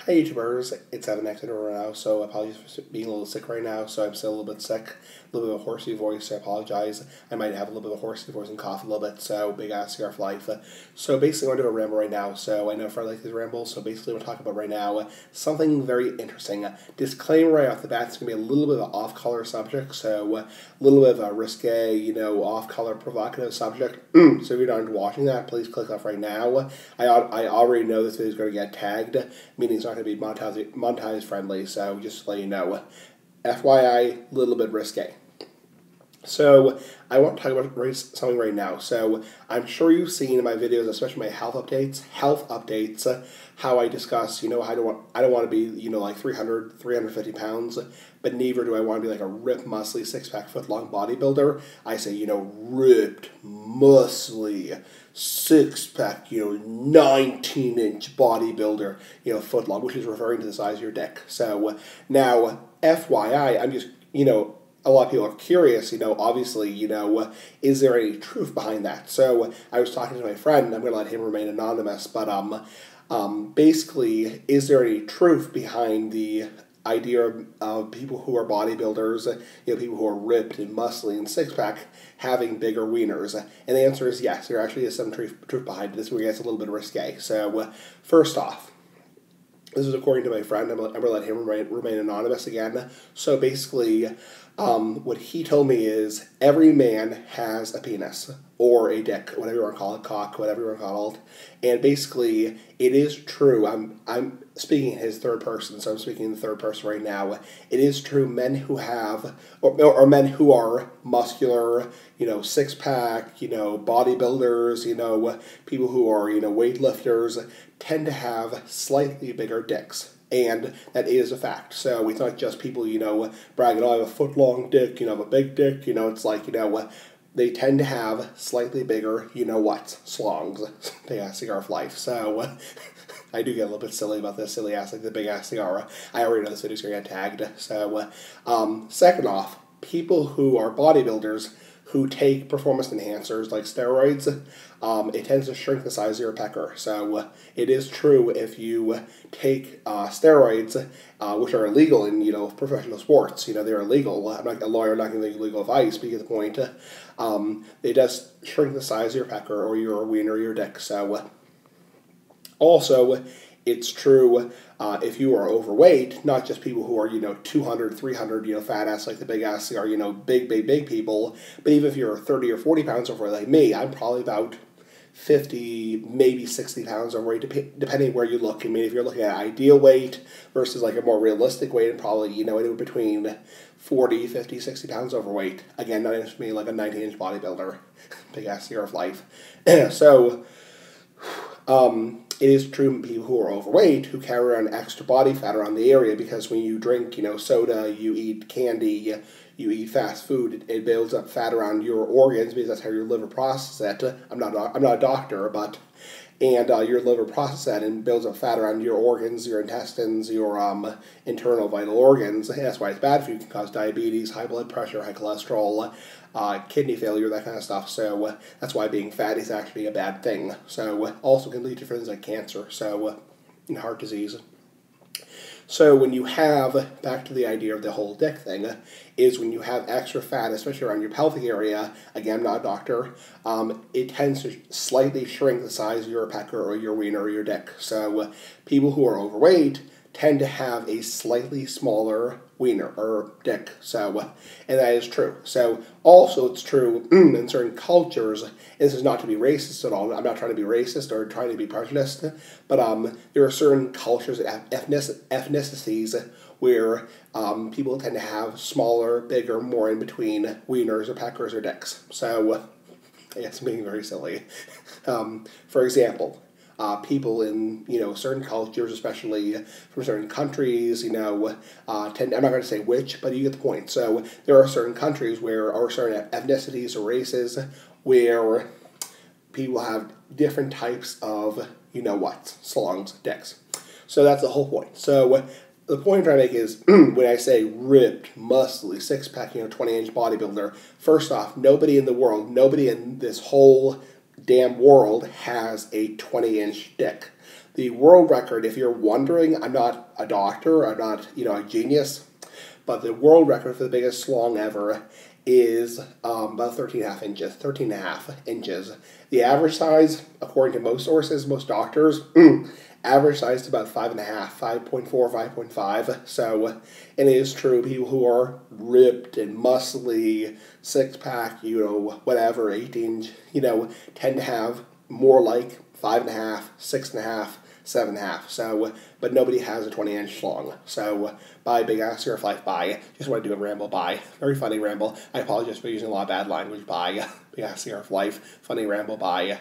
Hi YouTubers, it's Evan next door right now, so apologies for being a little sick right now, so I'm still a little bit sick, a little bit of a horsey voice, so I apologize. I might have a little bit of a horsey voice and cough a little bit, so big ass cigar for life. So basically I'm going to do a ramble right now, so I know Fred likes these rambles, so basically I'm going to talk about right now something very interesting. Disclaimer right off the bat, it's going to be a little bit of an off-color subject, so a little bit of a risque, off-color provocative subject. So if you're not watching that, please click off right now. I already know this video is going to get tagged, meaning it's not going to be monetize friendly, so just to let you know. FYI, a little bit risque. So I want to talk about something right now. So I'm sure you've seen in my videos, especially my health updates, how I discuss, I don't want to be, like 300, 350 pounds, but neither do I want to be like a ripped, muscly, six-pack, foot-long bodybuilder. I say, ripped, muscly, six-pack, 19-inch bodybuilder, foot-long, which is referring to the size of your dick. So now, FYI, I'm just, a lot of people are curious, obviously, is there any truth behind that? So I was talking to my friend, I'm going to let him remain anonymous, but basically, is there any truth behind the idea of people who are bodybuilders, people who are ripped and muscly and six-pack having bigger wieners? And the answer is yes, there actually is some truth behind it. This is where it gets a little bit risque. So first off, this is according to my friend. I'm going to let him remain anonymous again. So basically, what he told me is every man has a penis or a dick, whatever you want to call it, cock, whatever you want to call it. And basically, it is true. I'm speaking in his third person, so I'm speaking in the third person right now. It is true. Men who have, or men who are muscular, six-pack, bodybuilders, people who are, weightlifters, tend to have slightly bigger dicks. And that is a fact. So it's not just people, bragging, I have a foot-long dick, I have a big dick, it's like, they tend to have slightly bigger, slongs. Big ass cigar of life. So I do get a little bit silly about this, silly ass, like the big ass cigar. I already know this video's going to get tagged. So, second off, people who are bodybuilders who take performance enhancers like steroids, it tends to shrink the size of your pecker. So it is true if you take steroids, which are illegal in professional sports. They're illegal. I'm not a lawyer, I'm not going to give you legal advice, but you get the point. It does shrink the size of your pecker or your wiener or your dick. So also, it's true if you are overweight, not just people who are, 200, 300, fat ass like the big ass are, big people, but even if you're 30 or 40 pounds overweight like me, I'm probably about 50, maybe 60 pounds overweight, depending where you look. I mean, if you're looking at ideal weight versus like a more realistic weight, and probably, anywhere between 40, 50, 60 pounds overweight. Again, not just me, like a 19-inch bodybuilder. Big ass year of life. So, it is true people who are overweight who carry around extra body fat around the area because when you drink, soda, you eat candy, you eat fast food, it builds up fat around your organs because that's how your liver processes it. I'm not a doctor, but your liver processes that and builds up fat around your organs, your intestines, your internal vital organs. And that's why it's bad for you. It can cause diabetes, high blood pressure, high cholesterol, kidney failure, that kind of stuff. So that's why being fat is actually a bad thing. So also can lead to things like cancer, and heart disease. So when you have, back to the idea of the whole dick thing, is when you have extra fat, especially around your pelvic area, again, I'm not a doctor, it tends to slightly shrink the size of your pecker or your wiener or your dick. So people who are overweight tend to have a slightly smaller wiener or dick. So, and that is true. So also it's true in certain cultures, and this is not to be racist at all, I'm not trying to be racist or trying to be prejudiced, but there are certain cultures, ethnicities, where people tend to have smaller, bigger, more in between wieners or peckers or dicks. So, I guess I'm being very silly. For example, people in, certain cultures, especially from certain countries, tend, I'm not going to say which, but you get the point. So there are certain countries or certain ethnicities or races where people have different types of, slongs, dicks. So that's the whole point. So the point I'm trying to make is, when I say ripped, muscly, six-pack, 20-inch bodybuilder, first off, nobody in this whole damn world has a 20-inch dick. The world record, if you're wondering, I'm not a doctor, I'm not, a genius, but the world record for the biggest schlong ever is about 13.5 inches, 13.5 inches. The average size, according to most sources, most doctors, average size is about 5.5, 5.4, 5.5. So, and it is true, people who are ripped and muscly, six pack, whatever, 18, tend to have more like 5.5, 6.5, 7.5. So, but nobody has a 20-inch schlong. So, bye, big ass Sierra Life, bye. Just want to do a ramble, bye. Very funny ramble. I apologize for using a lot of bad language, bye. Big ass Sierra Life, funny ramble, bye.